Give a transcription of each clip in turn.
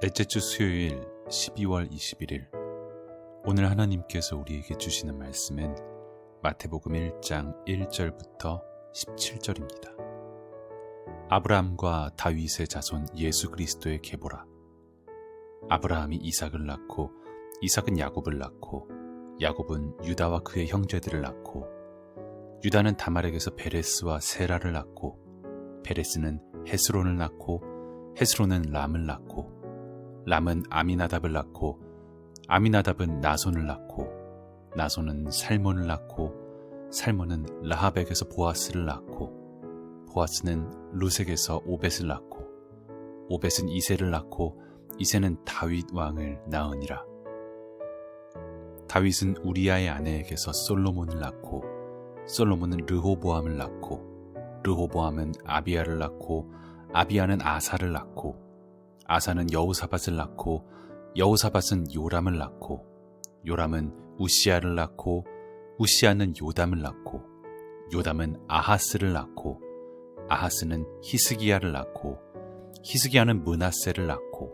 넷째 주 수요일 12월 21일 오늘 하나님께서 우리에게 주시는 말씀은 마태복음 1장 1절부터 17절입니다. 아브라함과 다윗의 자손 예수 그리스도의 계보라. 아브라함이 이삭을 낳고 이삭은 야곱을 낳고 야곱은 유다와 그의 형제들을 낳고 유다는 다말에게서 베레스와 세라를 낳고 베레스는 헤스론을 낳고 헤스론은 람을 낳고 람은 아미나답을 낳고 아미나답은 나손을 낳고 나손은 살몬을 낳고 살몬은 라합에게서 보아스를 낳고 보아스는 루색에서 오벳을 낳고 오벳은 이새를 낳고 이새는 다윗 왕을 낳으니라. 다윗은 우리아의 아내에게서 솔로몬을 낳고 솔로몬은 르호보암을 낳고 르호보암은 아비야를 낳고 아비야는 아사를 낳고 아사는 여호사밧을 낳고 여호사밧은 요람을 낳고 요람은 우시야를 낳고 우시야는 요담을 낳고 요담은 아하스를 낳고 아하스는 히스기야를 낳고 히스기야는 므낫세를 낳고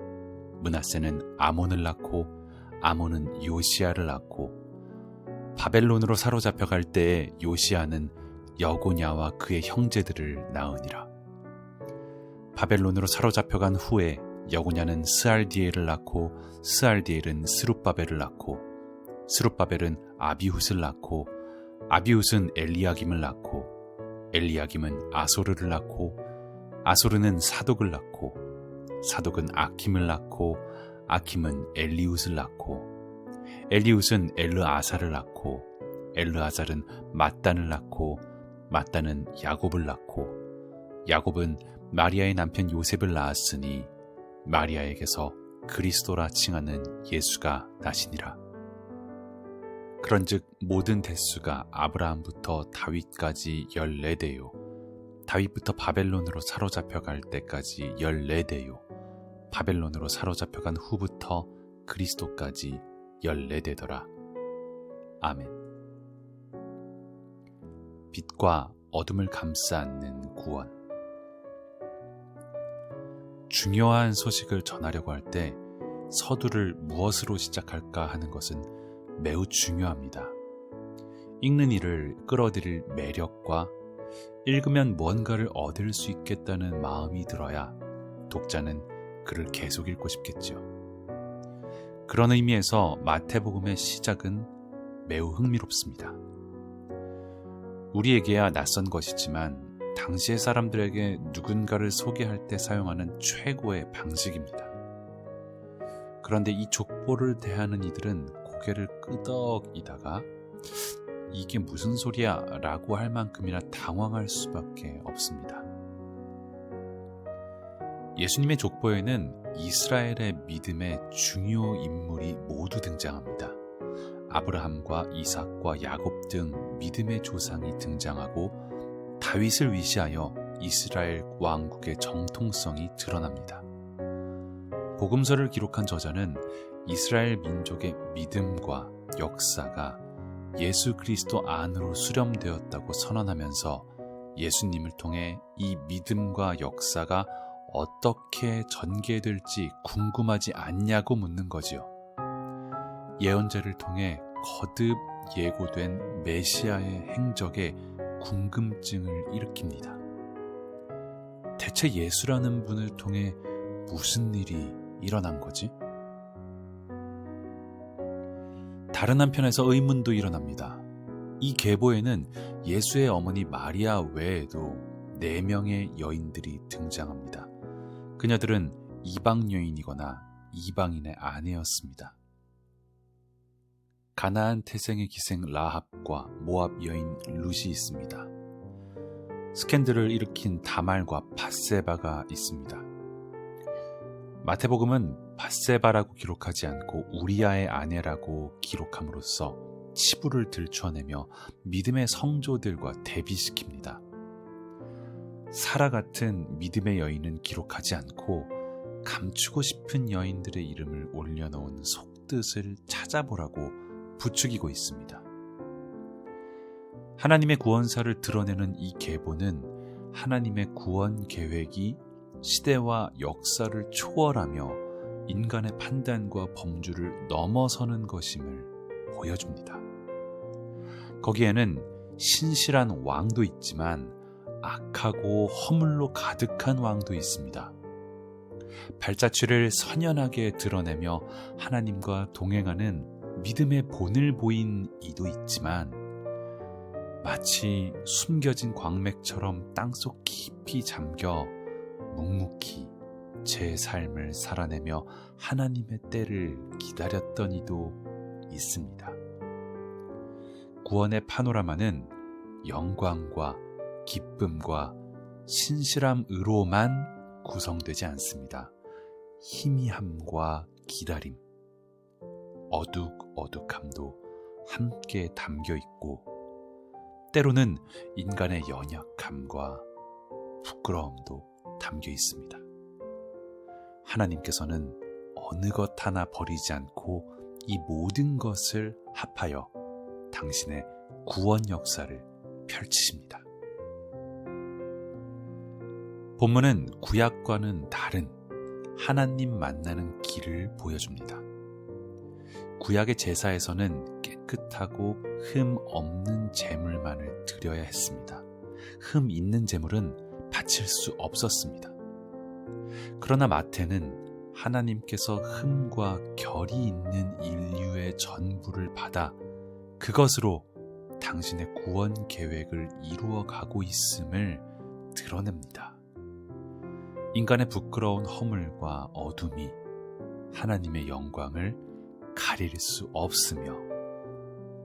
므낫세는 아몬을 낳고 아몬은 요시야를 낳고 바벨론으로 사로잡혀갈 때에 요시야는 여고냐와 그의 형제들을 낳으니라. 바벨론으로 사로잡혀간 후에 여고냐는 스알디엘을 낳고 스알디엘은 스룹바벨을 낳고 스룹바벨은 아비훗을 낳고 아비훗은 엘리야김을 낳고 엘리야김은 아소르를 낳고 아소르는 사독을 낳고 사독은 아킴을 낳고 아킴은 엘리훗을 낳고 엘리훗은 엘르아사를 낳고 엘르아살은 맏단을 낳고 맏단은 야곱을 낳고 야곱은 마리아의 남편 요셉을 낳았으니 마리아에게서 그리스도라 칭하는 예수가 나시니라. 그런즉 모든 대수가 아브라함부터 다윗까지 14대요 다윗부터 바벨론으로 사로잡혀갈 때까지 14대요 바벨론으로 사로잡혀간 후부터 그리스도까지 14대더라. 아멘. 빛과 어둠을 감싸 안는 구원. 중요한 소식을 전하려고 할 때 서두를 무엇으로 시작할까 하는 것은 매우 중요합니다. 읽는 이를 끌어들일 매력과 읽으면 무언가를 얻을 수 있겠다는 마음이 들어야 독자는 글을 계속 읽고 싶겠죠. 그런 의미에서 마태복음의 시작은 매우 흥미롭습니다. 우리에게야 낯선 것이지만 당시의 사람들에게 누군가를 소개할 때 사용하는 최고의 방식입니다. 그런데 이 족보를 대하는 이들은 고개를 끄덕이다가 이게 무슨 소리야? 라고 할 만큼이나 당황할 수밖에 없습니다. 예수님의 족보에는 이스라엘의 믿음의 중요 인물이 모두 등장합니다. 아브라함과 이삭과 야곱 등 믿음의 조상이 등장하고 다윗을 위시하여 이스라엘 왕국의 정통성이 드러납니다. 복음서를 기록한 저자는 이스라엘 민족의 믿음과 역사가 예수 그리스도 안으로 수렴되었다고 선언하면서 예수님을 통해 이 믿음과 역사가 어떻게 전개될지 궁금하지 않냐고 묻는 거지요. 예언자를 통해 거듭 예고된 메시아의 행적에 궁금증을 일으킵니다. 대체 예수라는 분을 통해 무슨 일이 일어난 거지? 다른 한편에서 의문도 일어납니다. 이 계보에는 예수의 어머니 마리아 외에도 4명의 여인들이 등장합니다. 그녀들은 이방 여인이거나 이방인의 아내였습니다. 가나안 태생의 기생 라합과 모압 여인 룻이 있습니다. 스캔들을 일으킨 다말과 밧세바가 있습니다. 마태복음은 밧세바라고 기록하지 않고 우리아의 아내라고 기록함으로써 치부를 들춰내며 믿음의 성조들과 대비시킵니다. 사라 같은 믿음의 여인은 기록하지 않고 감추고 싶은 여인들의 이름을 올려놓은 속뜻을 찾아보라고 부추기고 있습니다. 하나님의 구원사를 드러내는 이 계보는 하나님의 구원 계획이 시대와 역사를 초월하며 인간의 판단과 범주를 넘어서는 것임을 보여줍니다. 거기에는 신실한 왕도 있지만 악하고 허물로 가득한 왕도 있습니다. 발자취를 선연하게 드러내며 하나님과 동행하는 믿음의 본을 보인 이도 있지만 마치 숨겨진 광맥처럼 땅속 깊이 잠겨 묵묵히 제 삶을 살아내며 하나님의 때를 기다렸던 이도 있습니다. 구원의 파노라마는 영광과 기쁨과 신실함으로만 구성되지 않습니다. 희미함과 기다림, 어둑어둑함도 함께 담겨 있고 때로는 인간의 연약함과 부끄러움도 담겨 있습니다. 하나님께서는 어느 것 하나 버리지 않고 이 모든 것을 합하여 당신의 구원 역사를 펼치십니다. 본문은 구약과는 다른 하나님 만나는 길을 보여줍니다. 구약의 제사에서는 깨끗하고 흠 없는 제물만을 드려야 했습니다. 흠 있는 제물은 바칠 수 없었습니다. 그러나 마태는 하나님께서 흠과 결이 있는 인류의 전부를 받아 그것으로 당신의 구원 계획을 이루어 가고 있음을 드러냅니다. 인간의 부끄러운 허물과 어둠이 하나님의 영광을 가릴 수 없으며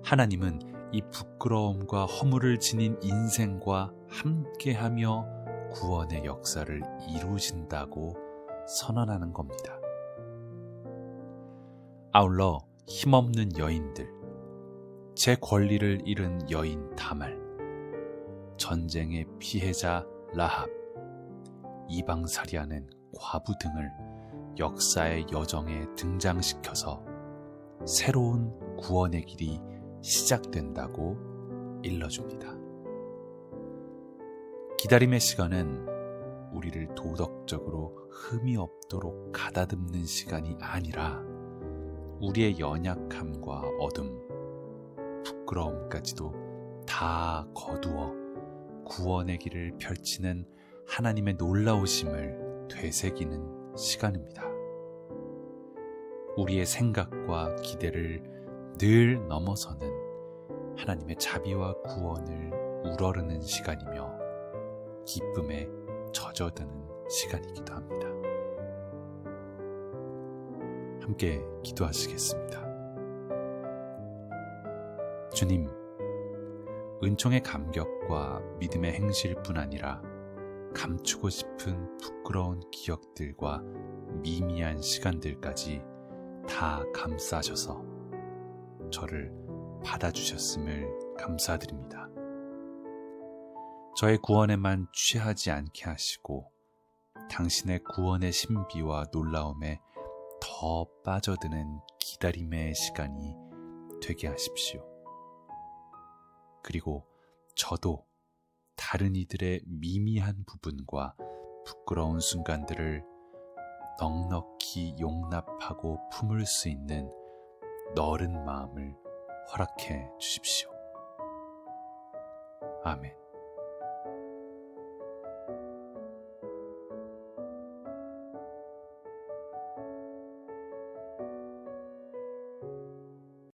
하나님은 이 부끄러움과 허물을 지닌 인생과 함께하며 구원의 역사를 이루신다고 선언하는 겁니다. 아울러 힘없는 여인들, 제 권리를 잃은 여인 다말, 전쟁의 피해자 라합, 이방살이하는 과부 등을 역사의 여정에 등장시켜서 새로운 구원의 길이 시작된다고 일러줍니다. 기다림의 시간은 우리를 도덕적으로 흠이 없도록 가다듬는 시간이 아니라 우리의 연약함과 어둠, 부끄러움까지도 다 거두어 구원의 길을 펼치는 하나님의 놀라우심을 되새기는 시간입니다. 우리의 생각과 기대를 늘 넘어서는 하나님의 자비와 구원을 우러르는 시간이며 기쁨에 젖어드는 시간이기도 합니다. 함께 기도하시겠습니다. 주님, 은총의 감격과 믿음의 행실뿐 아니라 감추고 싶은 부끄러운 기억들과 미미한 시간들까지 다 감싸셔서 저를 받아주셨음을 감사드립니다. 저의 구원에만 취하지 않게 하시고 당신의 구원의 신비와 놀라움에 더 빠져드는 기다림의 시간이 되게 하십시오. 그리고 저도 다른 이들의 미미한 부분과 부끄러운 순간들을 넉넉히 용납하고 품을 수 있는 너른 마음을 허락해 주십시오. 아멘.